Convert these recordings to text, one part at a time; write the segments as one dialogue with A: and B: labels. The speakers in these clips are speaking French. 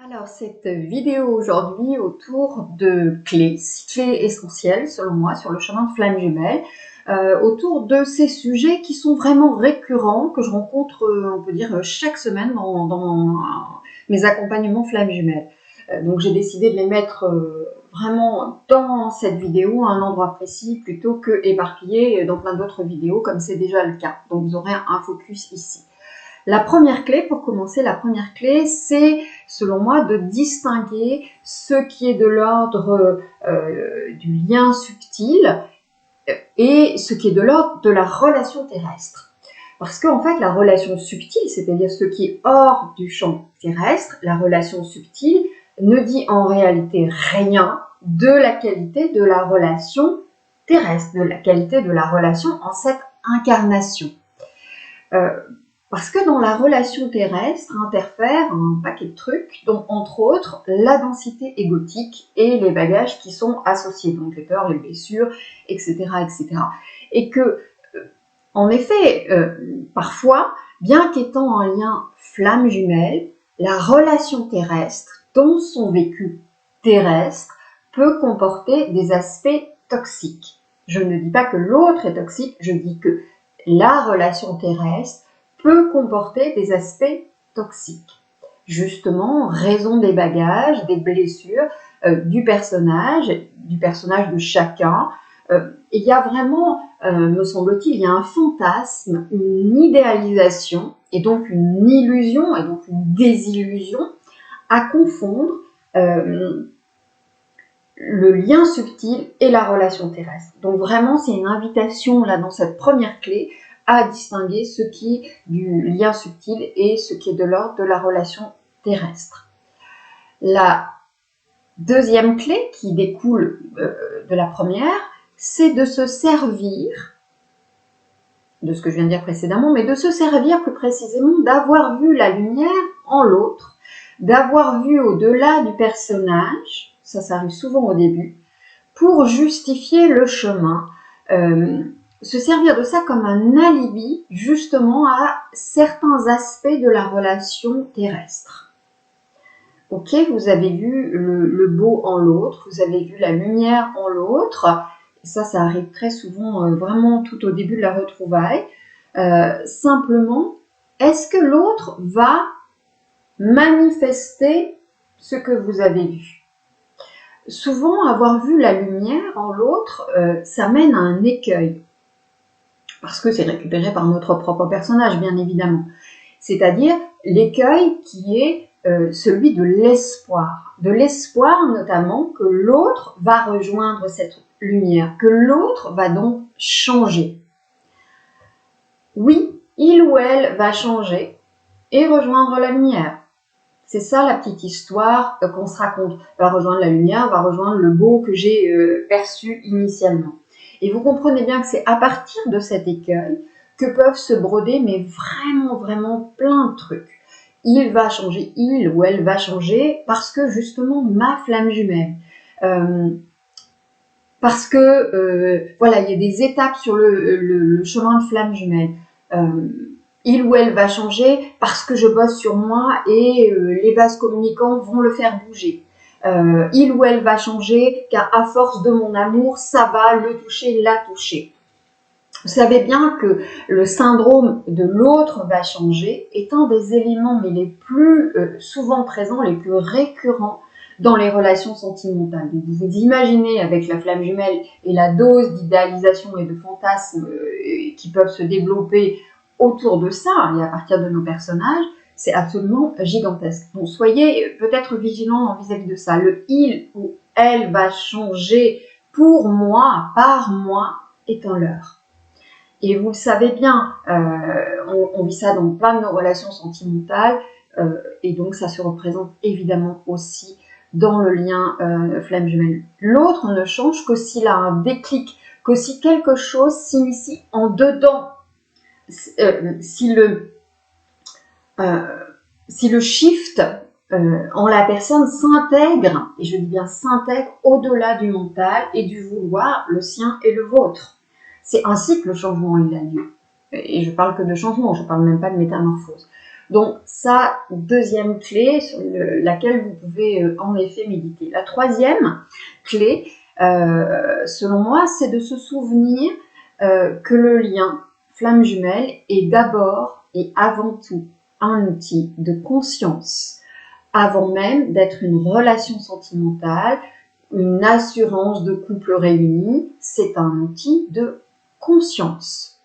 A: Alors, cette vidéo aujourd'hui autour de clés, 6 clés essentielles selon moi sur le chemin de flamme jumelle, autour de ces sujets qui sont vraiment récurrents, que je rencontre, on peut dire, chaque semaine dans mes accompagnements flamme jumelle. Donc j'ai décidé de les mettre vraiment dans cette vidéo à un endroit précis plutôt que éparpillés dans plein d'autres vidéos comme c'est déjà le cas. Donc vous aurez un focus ici. La première clé, pour commencer, la première clé, c'est, selon moi, de distinguer ce qui est de l'ordre du lien subtil et ce qui est de l'ordre de la relation terrestre. Parce qu'en fait, la relation subtile, c'est-à-dire ce qui est hors du champ terrestre, la relation subtile ne dit en réalité rien de la qualité de la relation terrestre, de la qualité de la relation en cette incarnation. Parce que dans la relation terrestre interfèrent un paquet de trucs, dont entre autres la densité égotique et les bagages qui sont associés, donc les peurs, les blessures, etc. etc. Et que, en effet, parfois, bien qu'étant un lien flamme jumelle, la relation terrestre, dans son vécu terrestre, peut comporter des aspects toxiques. Je ne dis pas que l'autre est toxique, je dis que la relation terrestre peut comporter des aspects toxiques. Justement, en raison des bagages, des blessures du personnage de chacun. Il y a vraiment, me semble-t-il, il y a un fantasme, une idéalisation, et donc une illusion, et donc une désillusion, à confondre le lien subtil et la relation terrestre. Donc vraiment, c'est une invitation, là, dans cette première clé, à distinguer ce qui est du lien subtil et ce qui est de l'ordre de la relation terrestre. La deuxième clé qui découle de la première, c'est de se servir de ce que je viens de dire précédemment, mais de se servir plus précisément d'avoir vu la lumière en l'autre, d'avoir vu au-delà du personnage, ça arrive souvent au début, pour justifier le chemin, se servir de ça comme un alibi justement à certains aspects de la relation terrestre. Ok, vous avez vu le beau en l'autre, vous avez vu la lumière en l'autre, ça arrive très souvent vraiment tout au début de la retrouvaille. Simplement, est-ce que l'autre va manifester ce que vous avez vu? Souvent, avoir vu la lumière en l'autre, ça mène à un écueil. Parce que c'est récupéré par notre propre personnage, bien évidemment. C'est-à-dire l'écueil qui est celui de l'espoir. De l'espoir notamment que l'autre va rejoindre cette lumière, que l'autre va donc changer. Oui, il ou elle va changer et rejoindre la lumière. C'est ça la petite histoire qu'on se raconte. Va rejoindre la lumière, va rejoindre le beau que j'ai perçu initialement. Et vous comprenez bien que c'est à partir de cet écueil que peuvent se broder, mais vraiment, vraiment plein de trucs. Il va changer, il ou elle va changer parce que justement ma flamme jumelle. Parce que, voilà, il y a des étapes sur le chemin de flamme jumelle. Il ou elle va changer parce que je bosse sur moi et les vases communicants vont le faire bouger. Il ou elle va changer car à force de mon amour, ça va le toucher, la toucher. Vous savez bien que le syndrome de l'autre va changer est un des éléments mais les plus souvent présents, les plus récurrents dans les relations sentimentales. Donc vous vous imaginez avec la flamme jumelle et la dose d'idéalisation et de fantasmes qui peuvent se développer autour de ça et à partir de nos personnages, c'est absolument gigantesque. Donc soyez peut-être vigilants vis-à-vis de ça. Le il ou elle va changer pour moi, par moi, est un leurre. Et vous le savez bien, on vit ça dans plein de nos relations sentimentales et donc ça se représente évidemment aussi dans le lien flamme jumelle. L'autre ne change que s'il a un déclic, que si quelque chose s'initie en dedans. Si le shift en la personne s'intègre, et je dis bien s'intègre au-delà du mental et du vouloir, le sien et le vôtre. C'est ainsi que le changement il a lieu. Et je parle que de changement, je ne parle même pas de métamorphose. Donc ça, deuxième clé sur laquelle vous pouvez en effet méditer. La troisième clé, selon moi, c'est de se souvenir que le lien flamme jumelle est d'abord et avant tout un outil de conscience, avant même d'être une relation sentimentale, une assurance de couple réuni, c'est un outil de conscience.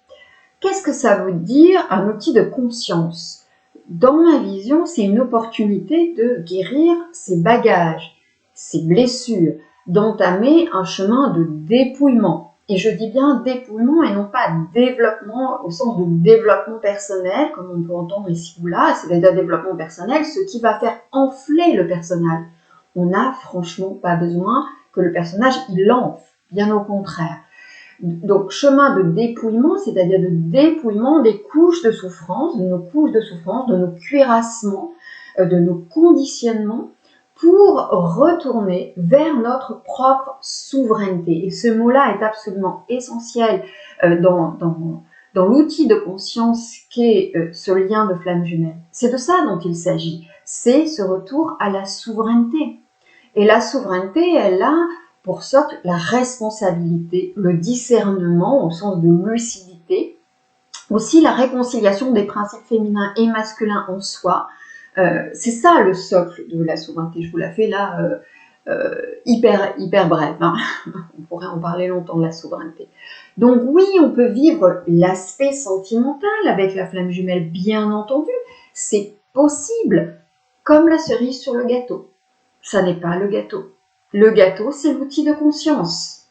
A: Qu'est-ce que ça veut dire, un outil de conscience? Dans ma vision, c'est une opportunité de guérir ses bagages, ses blessures, d'entamer un chemin de dépouillement. Et je dis bien dépouillement et non pas développement au sens de développement personnel, comme on peut entendre ici ou là, c'est-à-dire développement personnel, ce qui va faire enfler le personnage. On n'a franchement pas besoin que le personnage il enfle, bien au contraire. Donc, chemin de dépouillement, c'est-à-dire de dépouillement des couches de souffrance, de nos couches de souffrance, de nos cuirassements, de nos conditionnements, pour retourner vers notre propre souveraineté. Et ce mot-là est absolument essentiel dans l'outil de conscience qu'est ce lien de flamme jumelle. C'est de ça dont il s'agit. C'est ce retour à la souveraineté. Et la souveraineté, elle a pour socle la responsabilité, le discernement au sens de lucidité, aussi la réconciliation des principes féminins et masculins en soi. C'est ça le socle de la souveraineté. Je vous la fais là hyper brève. Hein. On pourrait en parler longtemps de la souveraineté. Donc oui, on peut vivre l'aspect sentimental avec la flamme jumelle, bien entendu. C'est possible, comme la cerise sur le gâteau. Ça n'est pas le gâteau. Le gâteau, c'est l'outil de conscience.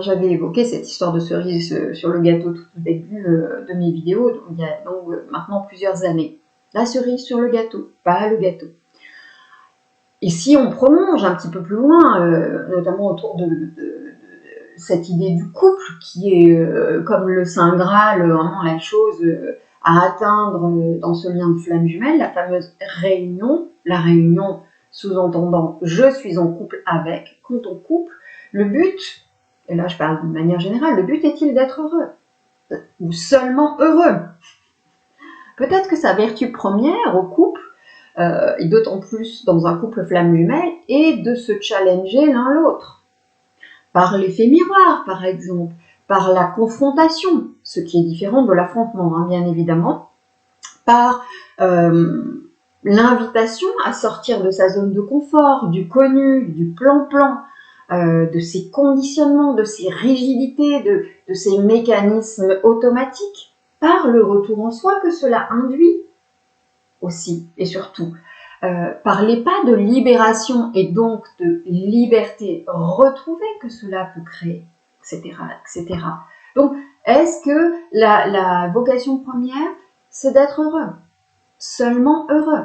A: J'avais évoqué cette histoire de cerise sur le gâteau tout au début de mes vidéos, donc il y a maintenant plusieurs années. La cerise sur le gâteau, pas le gâteau. Et si on prolonge un petit peu plus loin, notamment autour de cette idée du couple, qui est comme le Saint Graal, vraiment la chose à atteindre dans ce lien de flamme jumelle, la fameuse réunion, la réunion sous-entendant « je suis en couple avec », quand on couple, le but, et là je parle de manière générale, le but est-il d'être heureux ou seulement heureux? Peut-être que sa vertu première au couple, et d'autant plus dans un couple flamme jumelle, est de se challenger l'un l'autre. Par l'effet miroir, par exemple, par la confrontation, ce qui est différent de l'affrontement, hein, bien évidemment, par l'invitation à sortir de sa zone de confort, du connu, du plan-plan, de ses conditionnements, de ses rigidités, de ses mécanismes automatiques, par le retour en soi que cela induit aussi et surtout, par les pas de libération et donc de liberté retrouvée que cela peut créer, etc., etc. Donc, est-ce que la vocation première, c'est d'être heureux? Seulement heureux.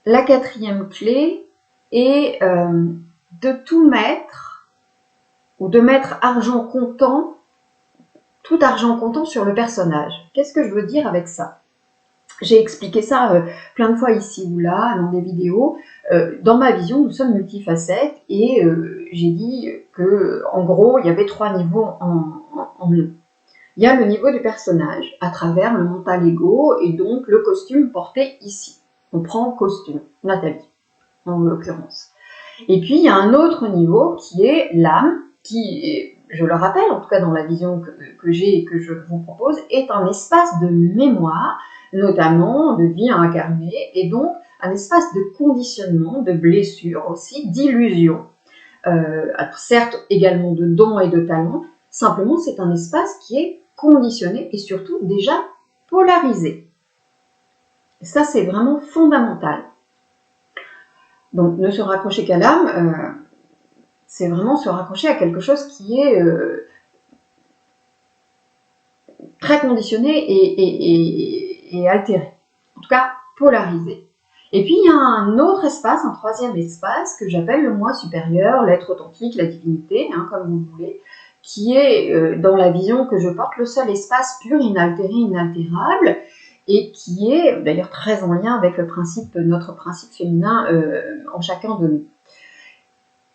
A: La quatrième clé est de tout mettre, ou de mettre argent comptant, tout argent comptant sur le personnage. Qu'est-ce que je veux dire avec ça? J'ai expliqué ça plein de fois ici ou là, dans des vidéos. Dans ma vision, nous sommes multifacettes et j'ai dit que, en gros, il y avait 3 niveaux en nous. Il y a le niveau du personnage, à travers le mental ego et donc le costume porté ici. On prend costume, Nathalie, en l'occurrence. Et puis, il y a un autre niveau qui est l'âme, qui, je le rappelle, en tout cas dans la vision que j'ai et que je vous propose, est un espace de mémoire, notamment de vie incarnée, et donc un espace de conditionnement, de blessure aussi, d'illusion. Certes, également de dons et de talents, simplement c'est un espace qui est conditionné et surtout déjà polarisé. Ça, c'est vraiment fondamental. Donc, ne se raccrocher qu'à l'âme, c'est vraiment se raccrocher à quelque chose qui est très conditionné et altéré. En tout cas, polarisé. Et puis, il y a un autre espace, un troisième espace, que j'appelle le moi supérieur, l'être authentique, la divinité, hein, comme vous voulez, qui est, dans la vision que je porte, le seul espace pur, inaltéré, inaltérable, et qui est d'ailleurs très en lien avec le principe, notre principe féminin en chacun de nous.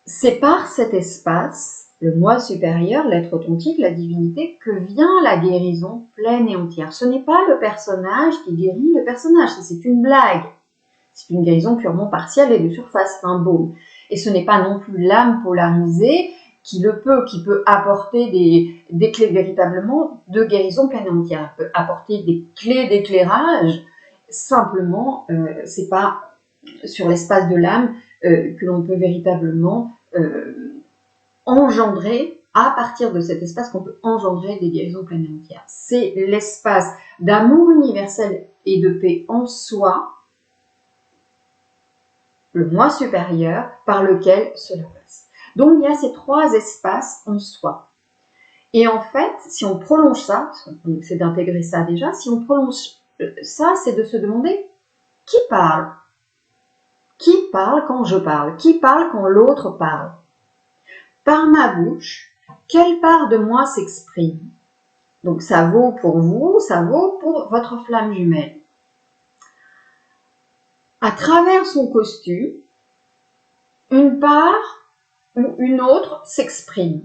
A: C'est par cet espace le moi supérieur, l'être authentique, la divinité, que vient la guérison pleine et entière. Ce n'est pas le personnage qui guérit le personnage, c'est une blague. C'est une guérison purement partielle et de surface, un baume. Et ce n'est pas non plus l'âme polarisée qui peut apporter des clés véritablement de guérison pleine et entière. Elle peut apporter des clés d'éclairage, simplement, c'est pas sur l'espace de l'âme que l'on peut véritablement engendrer, à partir de cet espace qu'on peut engendrer des guérisons pleines et entières. C'est l'espace d'amour universel et de paix en soi, le moi supérieur, par lequel cela passe. Donc il y a ces trois espaces en soi. Et en fait, si on prolonge ça, c'est d'intégrer ça déjà, si on prolonge ça, c'est de se demander qui parle. Qui parle quand je parle? Qui parle quand l'autre parle? Par ma bouche, quelle part de moi s'exprime? Donc ça vaut pour vous, ça vaut pour votre flamme jumelle. À travers son costume, une part ou une autre s'exprime.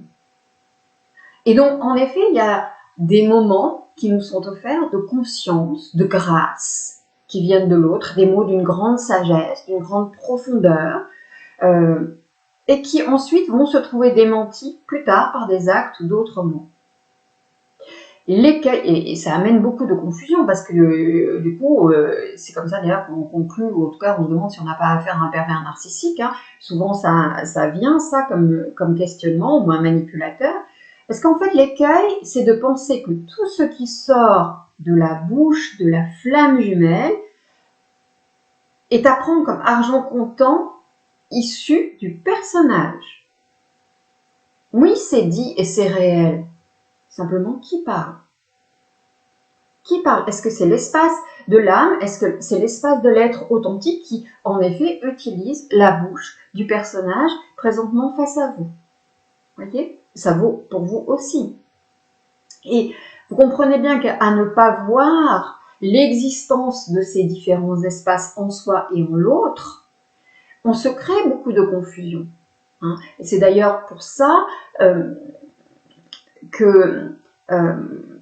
A: Et donc, en effet, il y a des moments qui nous sont offerts de conscience, de grâce, qui viennent de l'autre, des mots d'une grande sagesse, d'une grande profondeur, et qui ensuite vont se trouver démentis plus tard par des actes ou d'autres mots. Et ça amène beaucoup de confusion parce que du coup, c'est comme ça d'ailleurs qu'on conclut, ou en tout cas on se demande si on n'a pas affaire à un pervers narcissique. Hein. Souvent ça vient ça comme questionnement ou un manipulateur. Parce qu'en fait l'écueil, c'est de penser que tout ce qui sort de la bouche de la flamme jumelle est à prendre comme argent comptant issu du personnage. Oui, c'est dit et c'est réel. Simplement, qui parle? Qui parle? Est-ce que c'est l'espace de l'âme? Est-ce que c'est l'espace de l'être authentique qui, en effet, utilise la bouche du personnage présentement face à vous? Voyez? Ça vaut pour vous aussi. Et vous comprenez bien qu'à ne pas voir l'existence de ces différents espaces en soi et en l'autre, on se crée beaucoup de confusion. Hein. Et c'est d'ailleurs pour ça que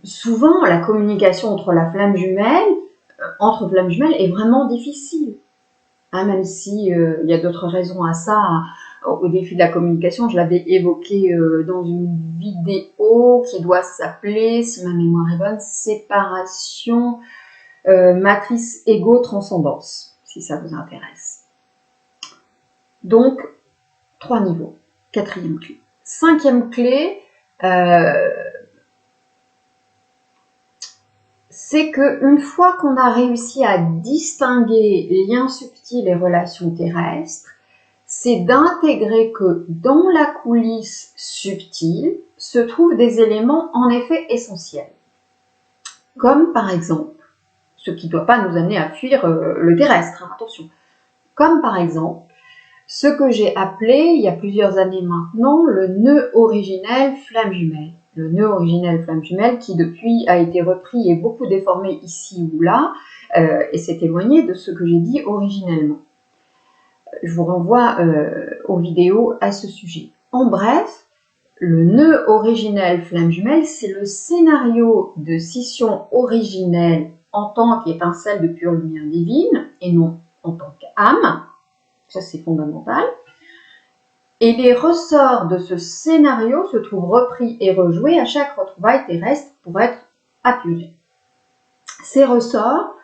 A: souvent la communication entre flammes jumelles est vraiment difficile. Hein, même si il y a d'autres raisons à ça, au défi de la communication, je l'avais évoqué dans une vidéo qui doit s'appeler, si ma mémoire est bonne, séparation, matrice égo-transcendance, si ça vous intéresse. Donc, 3 niveaux. 4e clé. 5e clé, c'est qu'une fois qu'on a réussi à distinguer liens subtils et relations terrestres, c'est d'intégrer que dans la coulisse subtile se trouvent des éléments en effet essentiels. Comme par exemple, ce qui ne doit pas nous amener à fuir le terrestre, hein, attention. Comme par exemple, ce que j'ai appelé, il y a plusieurs années maintenant, le nœud originel flamme jumelle. Le nœud originel flamme jumelle qui depuis a été repris et beaucoup déformé ici ou là et s'est éloigné de ce que j'ai dit originellement. Je vous renvoie aux vidéos à ce sujet. En bref, le nœud originel flamme jumelle, c'est le scénario de scission originelle en tant qu'étincelle de pure lumière divine et non en tant qu'âme. Ça, c'est fondamental. Et les ressorts de ce scénario se trouvent repris et rejoués à chaque retrouvaille terrestre pour être apurés. Ces ressorts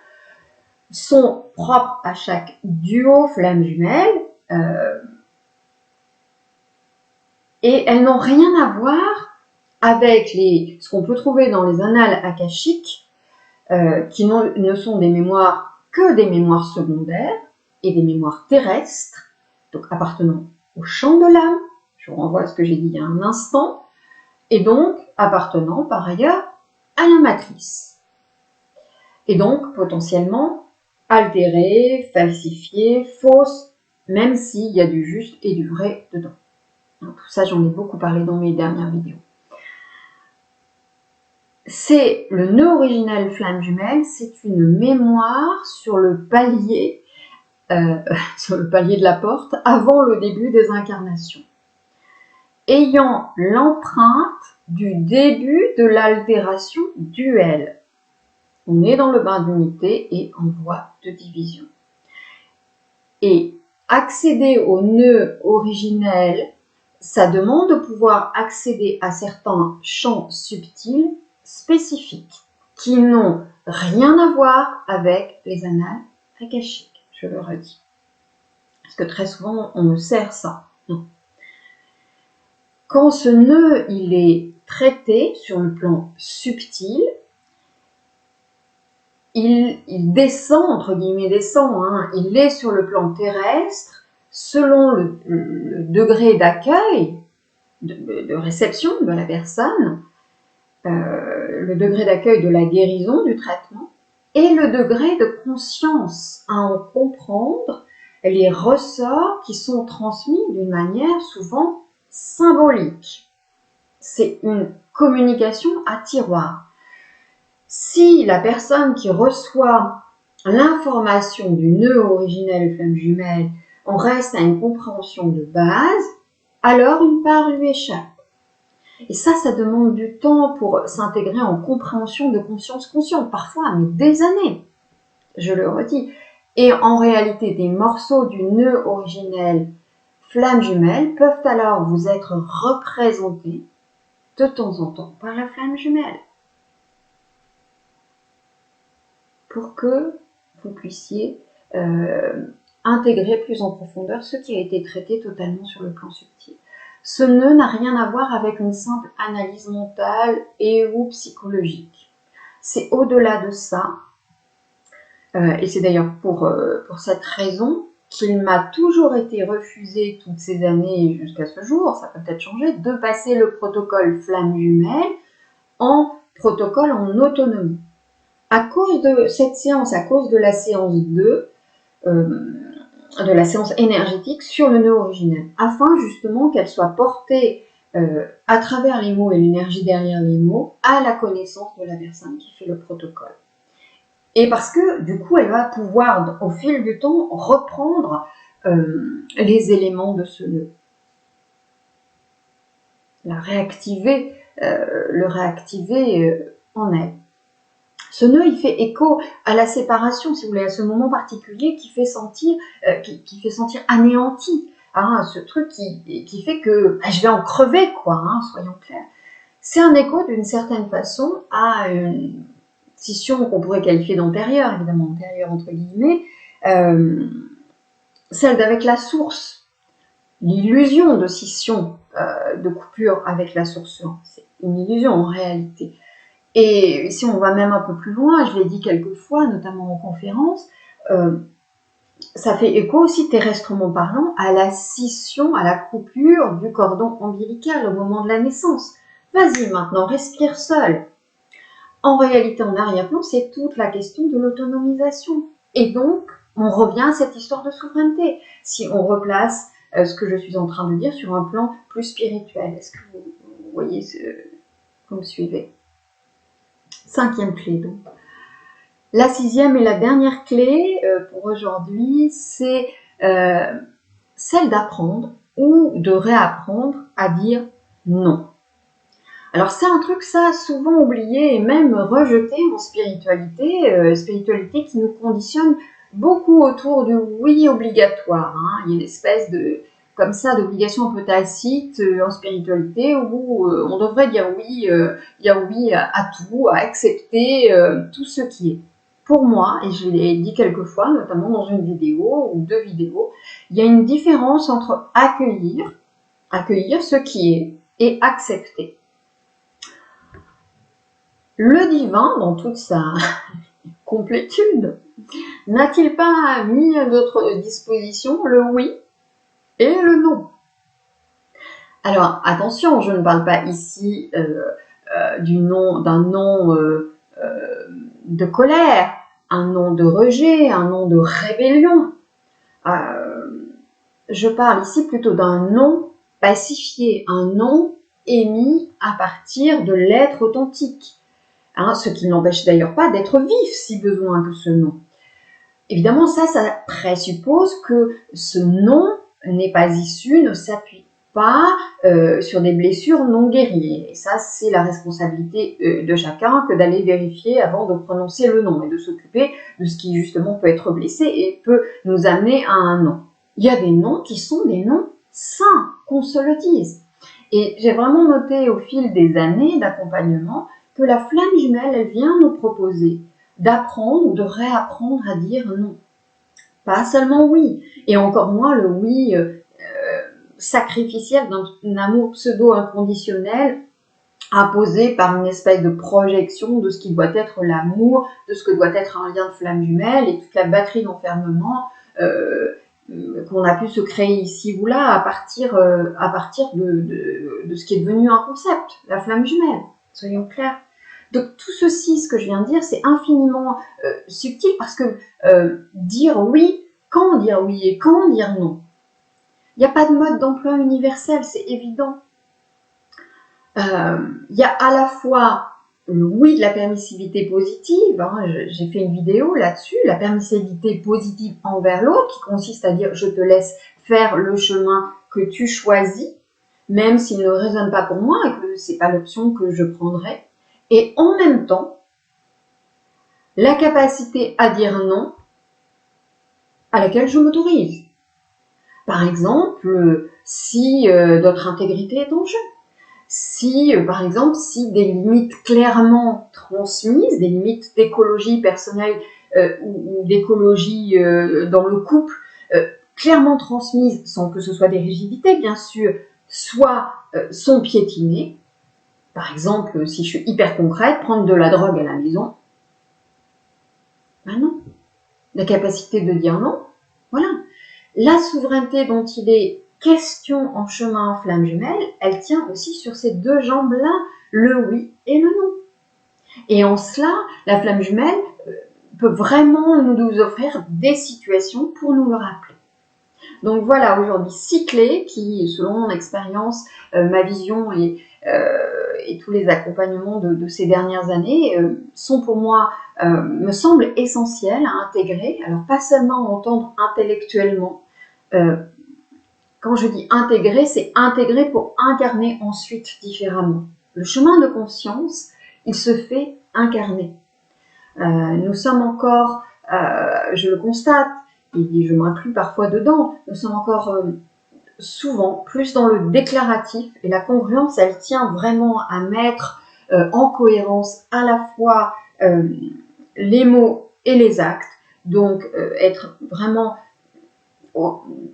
A: sont propres à chaque duo flamme jumelle et elles n'ont rien à voir avec ce qu'on peut trouver dans les annales akashiques qui ne sont des mémoires que des mémoires secondaires et des mémoires terrestres, donc appartenant au champ de l'âme, je vous renvoie à ce que j'ai dit il y a un instant, et donc appartenant par ailleurs à la matrice. Et donc potentiellement altérée, falsifiée, fausse, même s'il y a du juste et du vrai dedans. Donc, tout ça, j'en ai beaucoup parlé dans mes dernières vidéos. C'est le nœud originel flamme jumelle, c'est une mémoire sur le palier de la porte avant le début des incarnations. ayant l'empreinte du début de l'altération duelle. On est dans le bain d'unité et en voie de division. Et accéder au nœud originel, ça demande de pouvoir accéder à certains champs subtils spécifiques qui n'ont rien à voir avec les annales akashiques, je le redis. Parce que très souvent, on me sert ça. Non. Quand ce nœud, il est traité sur le plan subtil, il descend, entre guillemets descend, il est sur le plan terrestre, selon le degré d'accueil, de réception de la personne, le degré d'accueil de la guérison, du traitement, et le degré de conscience à en comprendre les ressorts qui sont transmis d'une manière souvent symbolique. C'est une communication à tiroir. Si la personne qui reçoit l'information du nœud originel flamme jumelle en reste à une compréhension de base, alors une part lui échappe. Et ça demande du temps pour s'intégrer en compréhension de conscience consciente, parfois, mais des années, je le redis. Et en réalité, des morceaux du nœud originel flamme jumelle peuvent alors vous être représentés de temps en temps par la flamme jumelle, pour que vous puissiez intégrer plus en profondeur ce qui a été traité totalement sur le plan subtil. Ce nœud n'a rien à voir avec une simple analyse mentale et ou psychologique. C'est au-delà de ça, et c'est d'ailleurs pour cette raison qu'il m'a toujours été refusé toutes ces années jusqu'à ce jour, ça peut peut-être changer, de passer le protocole flamme jumelle en protocole en autonomie. À cause de cette séance, à cause de la séance 2, de la séance énergétique sur le nœud originel, afin justement qu'elle soit portée à travers les mots et l'énergie derrière les mots à la connaissance de la personne qui fait le protocole. Et parce que du coup, elle va pouvoir au fil du temps reprendre les éléments de ce nœud, le réactiver en elle. Ce nœud, il fait écho à la séparation, si vous voulez, à ce moment particulier qui fait sentir anéanti. Ce truc qui fait que je vais en crever, quoi, soyons clairs. C'est un écho d'une certaine façon à une scission qu'on pourrait qualifier d'antérieure, évidemment, antérieure entre guillemets, celle d'avec la source, l'illusion de scission, de coupure avec la source. C'est une illusion en réalité. Et si on va même un peu plus loin, je l'ai dit quelques fois, notamment en conférence, ça fait écho aussi, terrestrement parlant, à la scission, à la coupure du cordon ombilical au moment de la naissance. Vas-y maintenant, respire seul. En réalité, en arrière-plan, c'est toute la question de l'autonomisation. Et donc, on revient à cette histoire de souveraineté. Si on replace ce que je suis en train de dire sur un plan plus spirituel, est-ce que vous voyez, vous me suivez? 5e clé, donc. La 6e et la dernière clé pour aujourd'hui, c'est celle d'apprendre ou de réapprendre à dire non. Alors c'est un truc ça souvent oublié et même rejeté en spiritualité, spiritualité qui nous conditionne beaucoup autour du oui obligatoire. Il y a une espèce de comme ça d'obligation un peu tacite en spiritualité où on devrait dire oui à tout, à accepter tout ce qui est. Pour moi, et je l'ai dit quelques fois, notamment dans une vidéo ou 2 vidéos, il y a une différence entre accueillir ce qui est et accepter. Le divin, dans toute sa complétude, n'a-t-il pas mis à notre disposition le oui et le non? Alors, attention, je ne parle pas ici d'un non de colère, un non de rejet, un non de rébellion. Je parle ici plutôt d'un non pacifié, un non émis à partir de l'être authentique. Ce qui n'empêche d'ailleurs pas d'être vif si besoin que ce non. Évidemment, ça présuppose que ce non n'est pas issu, ne s'appuie pas sur des blessures non guéries. Et ça, c'est la responsabilité de chacun que d'aller vérifier avant de prononcer le nom et de s'occuper de ce qui justement peut être blessé et peut nous amener à un nom. Il y a des noms qui sont des noms sains, qu'on se le dise. Et j'ai vraiment noté au fil des années d'accompagnement que la flamme jumelle, elle vient nous proposer d'apprendre ou de réapprendre à dire non. Pas seulement oui, et encore moins le oui sacrificiel d'un amour pseudo-inconditionnel imposé par une espèce de projection de ce qui doit être l'amour, de ce que doit être un lien de flamme jumelle et toute la batterie d'enfermement qu'on a pu se créer ici ou là à partir de ce qui est devenu un concept, la flamme jumelle, soyons clairs. Donc tout ceci, ce que je viens de dire, c'est infiniment subtil parce que dire oui, quand dire oui et quand dire non. Il n'y a pas de mode d'emploi universel, c'est évident. Il y a à la fois le oui de la permissivité positive, hein, j'ai fait une vidéo là-dessus, la permissivité positive envers l'autre, qui consiste à dire je te laisse faire le chemin que tu choisis, même s'il ne résonne pas pour moi et que c'est pas l'option que je prendrai. Et en même temps, la capacité à dire non à laquelle je m'autorise. Par exemple, si notre intégrité est en jeu. Si, par exemple, si des limites clairement transmises, des limites d'écologie personnelle ou d'écologie dans le couple, clairement transmises, sans que ce soit des rigidités, bien sûr, soit sont piétinées. Par exemple, si je suis hyper concrète, prendre de la drogue à la maison, ben non. La capacité de dire non, voilà. La souveraineté dont il est question en chemin flamme jumelle, elle tient aussi sur ces deux jambes-là, le oui et le non. Et en cela, la flamme jumelle peut vraiment nous offrir des situations pour nous le rappeler. Donc voilà, aujourd'hui, 6 clés qui, selon mon expérience, ma vision et tous les accompagnements de ces dernières années sont pour moi, me semblent essentielles à intégrer. Alors pas seulement entendre intellectuellement. Quand je dis intégrer, c'est intégrer pour incarner ensuite différemment. Le chemin de conscience, il se fait incarner. Nous sommes encore, je le constate, et je m'inclus parfois dedans, nous sommes encore souvent plus dans le déclaratif, et la congruence, elle tient vraiment à mettre en cohérence à la fois les mots et les actes, donc être vraiment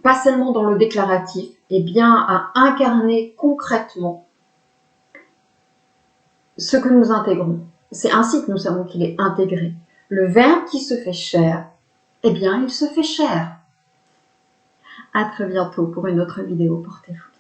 A: pas seulement dans le déclaratif, et bien à incarner concrètement ce que nous intégrons. C'est ainsi que nous savons qu'il est intégré. Le verbe qui se fait chair, eh bien, il se fait chair. À très bientôt pour une autre vidéo. Portez-vous.